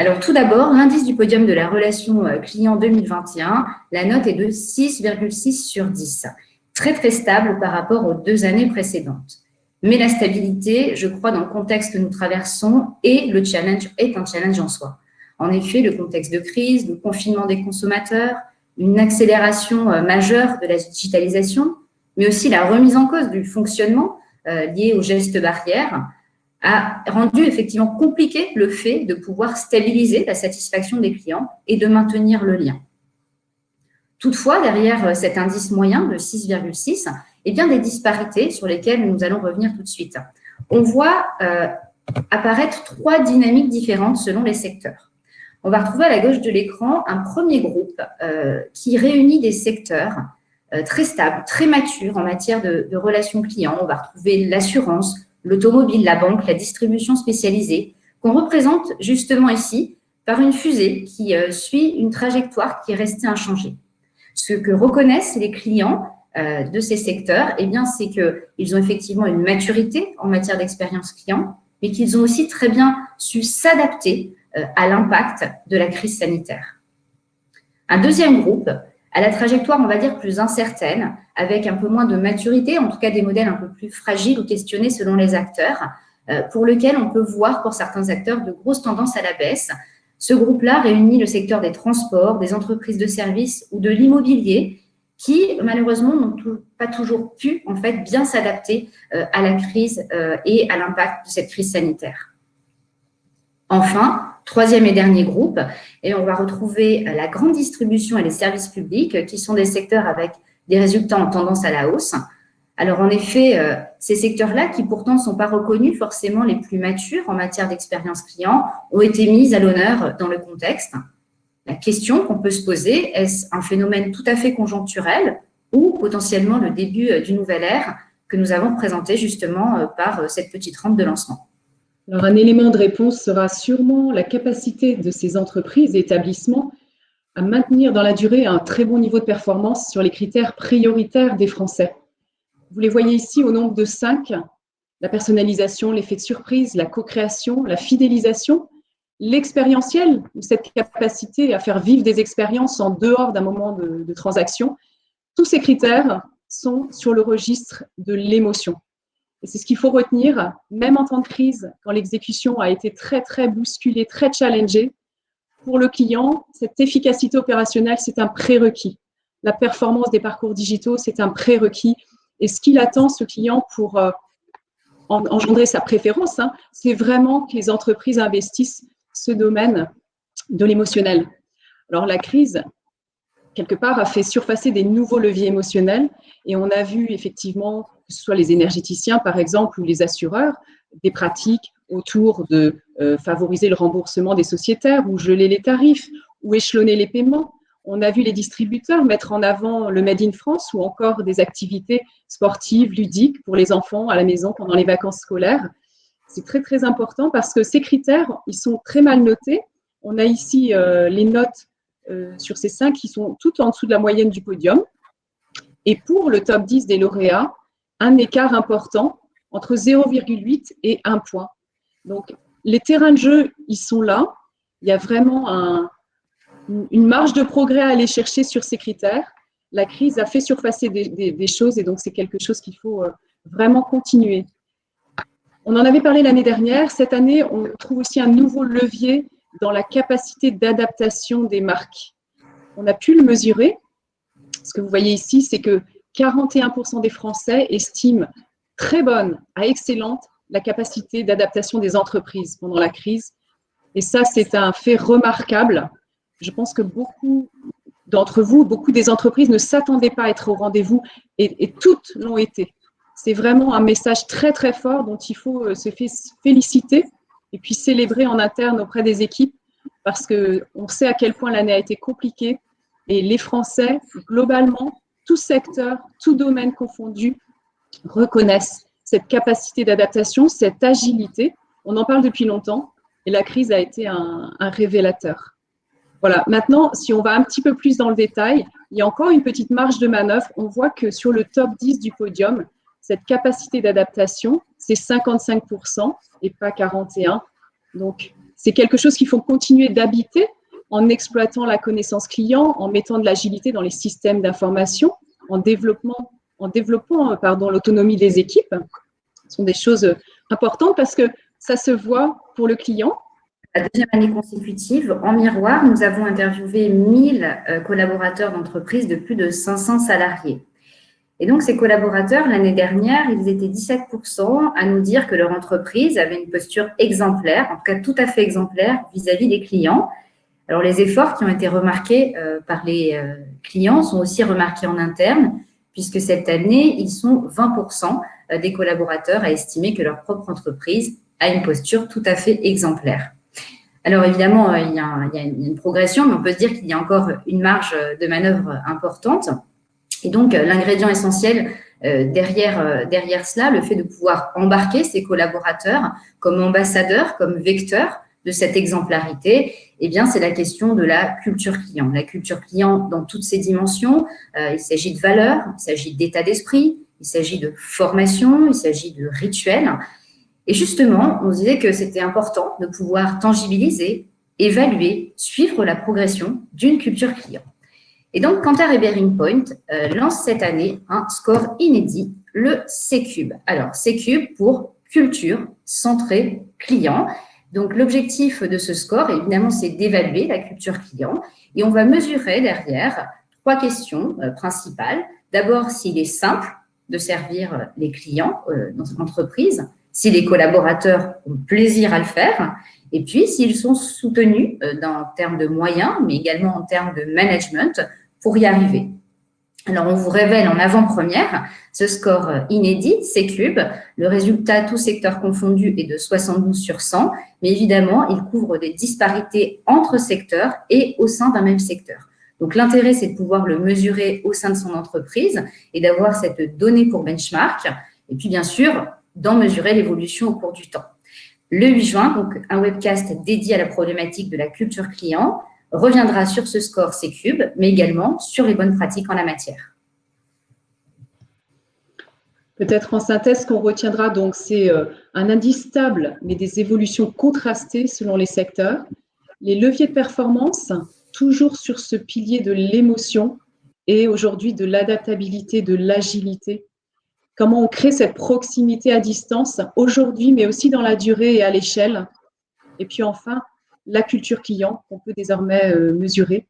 Alors, tout d'abord, l'indice du podium de la relation client 2021, la note est de 6,6 sur 10, très très stable par rapport aux 2 années précédentes. Mais la stabilité, je crois, dans le contexte que nous traversons, est un challenge en soi. En effet, le contexte de crise, le confinement des consommateurs, une accélération majeure de la digitalisation, mais aussi la remise en cause du fonctionnement lié aux gestes barrières, a rendu effectivement compliqué le fait de pouvoir stabiliser la satisfaction des clients et de maintenir le lien. Toutefois, derrière cet indice moyen de 6,6, il y a des disparités sur lesquelles nous allons revenir tout de suite. On voit apparaître 3 dynamiques différentes selon les secteurs. On va retrouver à la gauche de l'écran un premier groupe qui réunit des secteurs très stables, très matures en matière de relations clients. On va retrouver l'assurance, l'automobile, la banque, la distribution spécialisée, qu'on représente justement ici par une fusée qui suit une trajectoire qui est restée inchangée. Ce que reconnaissent les clients de ces secteurs, eh bien, c'est qu'ils ont effectivement une maturité en matière d'expérience client, mais qu'ils ont aussi très bien su s'adapter à l'impact de la crise sanitaire. Un deuxième groupe à la trajectoire, on va dire, plus incertaine, avec un peu moins de maturité, en tout cas des modèles un peu plus fragiles ou questionnés selon les acteurs, pour lequel on peut voir pour certains acteurs de grosses tendances à la baisse. Ce groupe-là réunit le secteur des transports, des entreprises de services ou de l'immobilier, qui malheureusement n'ont pas toujours pu en fait bien s'adapter à la crise et à l'impact de cette crise sanitaire. Enfin, troisième et dernier groupe, et on va retrouver la grande distribution et les services publics, qui sont des secteurs avec des résultats en tendance à la hausse. Alors en effet, ces secteurs-là, qui pourtant ne sont pas reconnus forcément les plus matures en matière d'expérience client, ont été mis à l'honneur dans le contexte. La question qu'on peut se poser, est-ce un phénomène tout à fait conjoncturel ou potentiellement le début d'une nouvelle ère que nous avons présenté justement par cette petite rampe de lancement? Alors, un élément de réponse sera sûrement la capacité de ces entreprises et établissements à maintenir dans la durée un très bon niveau de performance sur les critères prioritaires des Français. Vous les voyez ici au nombre de 5, la personnalisation, l'effet de surprise, la co-création, la fidélisation, l'expérientiel, cette capacité à faire vivre des expériences en dehors d'un moment de transaction. Tous ces critères sont sur le registre de l'émotion. Et c'est ce qu'il faut retenir, même en temps de crise, quand l'exécution a été très, très bousculée, très challengée. Pour le client, cette efficacité opérationnelle, c'est un prérequis. La performance des parcours digitaux, c'est un prérequis. Et ce qu'il attend, ce client, pour engendrer sa préférence, c'est vraiment que les entreprises investissent ce domaine de l'émotionnel. Alors, la crise, quelque part, a fait surfacer des nouveaux leviers émotionnels et on a vu effectivement, que ce soit les énergéticiens par exemple ou les assureurs, des pratiques autour de favoriser le remboursement des sociétaires ou geler les tarifs ou échelonner les paiements. On a vu les distributeurs mettre en avant le Made in France ou encore des activités sportives, ludiques pour les enfants à la maison pendant les vacances scolaires. C'est très, très important parce que ces critères, ils sont très mal notés. On a ici les notes sur ces 5 qui sont tout en dessous de la moyenne du podium. Et pour le top 10 des lauréats, un écart important entre 0,8 et 1 point. Donc, les terrains de jeu, ils sont là. Il y a vraiment une marge de progrès à aller chercher sur ces critères. La crise a fait surfacer des choses et donc c'est quelque chose qu'il faut vraiment continuer. On en avait parlé l'année dernière. Cette année, on trouve aussi un nouveau levier dans la capacité d'adaptation des marques. On a pu le mesurer. Ce que vous voyez ici, c'est que 41% des Français estiment très bonne à excellente la capacité d'adaptation des entreprises pendant la crise. Et ça, c'est un fait remarquable. Je pense que beaucoup d'entre vous, beaucoup des entreprises ne s'attendaient pas à être au rendez-vous et toutes l'ont été. C'est vraiment un message très, très fort dont il faut se féliciter et puis célébrer en interne auprès des équipes parce qu'on sait à quel point l'année a été compliquée et les Français, globalement, tout secteur, tout domaine confondu, reconnaissent cette capacité d'adaptation, cette agilité. On en parle depuis longtemps et la crise a été un révélateur. Voilà. Maintenant, si on va un petit peu plus dans le détail, il y a encore une petite marge de manœuvre. On voit que sur le top 10 du podium, cette capacité d'adaptation, c'est 55% et pas 41%. Donc, C'est quelque chose qu'il faut continuer d'habiter en exploitant la connaissance client, en mettant de l'agilité dans les systèmes d'information, en développant l'autonomie des équipes. Ce sont des choses importantes parce que ça se voit pour le client. La deuxième année consécutive, en miroir, nous avons interviewé 1000 collaborateurs d'entreprises de plus de 500 salariés. Et donc, ces collaborateurs, l'année dernière, ils étaient 17% à nous dire que leur entreprise avait une posture exemplaire, en tout cas tout à fait exemplaire vis-à-vis des clients. Alors, les efforts qui ont été remarqués par les clients sont aussi remarqués en interne, puisque cette année, ils sont 20% des collaborateurs à estimer que leur propre entreprise a une posture tout à fait exemplaire. Alors, évidemment, il y a une progression, mais on peut se dire qu'il y a encore une marge de manœuvre importante. Et donc, l'ingrédient essentiel derrière cela, le fait de pouvoir embarquer ses collaborateurs comme ambassadeurs, comme vecteurs de cette exemplarité, eh bien, c'est la question de la culture client. La culture client dans toutes ses dimensions, il s'agit de valeurs, il s'agit d'état d'esprit, il s'agit de formation, il s'agit de rituels. Et justement, on se disait que c'était important de pouvoir tangibiliser, évaluer, suivre la progression d'une culture client. Et donc, Kantar et Bearing Point lancent cette année un score inédit, le C-Cube. Alors, C-Cube pour culture centrée client. Donc, l'objectif de ce score, évidemment, c'est d'évaluer la culture client. Et on va mesurer derrière 3 questions principales. D'abord, s'il est simple de servir les clients dans cette entreprise, si les collaborateurs ont plaisir à le faire, et puis s'ils sont soutenus en termes de moyens, mais également en termes de management pour y arriver. Alors, on vous révèle en avant-première ce score inédit, C-Cube. Le résultat, tous secteurs confondus, est de 72 sur 100, mais évidemment, il couvre des disparités entre secteurs et au sein d'un même secteur. Donc, l'intérêt, c'est de pouvoir le mesurer au sein de son entreprise et d'avoir cette donnée pour benchmark, et puis, bien sûr, d'en mesurer l'évolution au cours du temps. Le 8 juin, donc, un webcast dédié à la problématique de la culture client reviendra sur ce score C-Cube, mais également sur les bonnes pratiques en la matière. Peut-être en synthèse, ce qu'on retiendra, donc, c'est un indice stable, mais des évolutions contrastées selon les secteurs. Les leviers de performance, toujours sur ce pilier de l'émotion et aujourd'hui de l'adaptabilité, de l'agilité. Comment on crée cette proximité à distance aujourd'hui, mais aussi dans la durée et à l'échelle. Et puis enfin, la culture client qu'on peut désormais mesurer.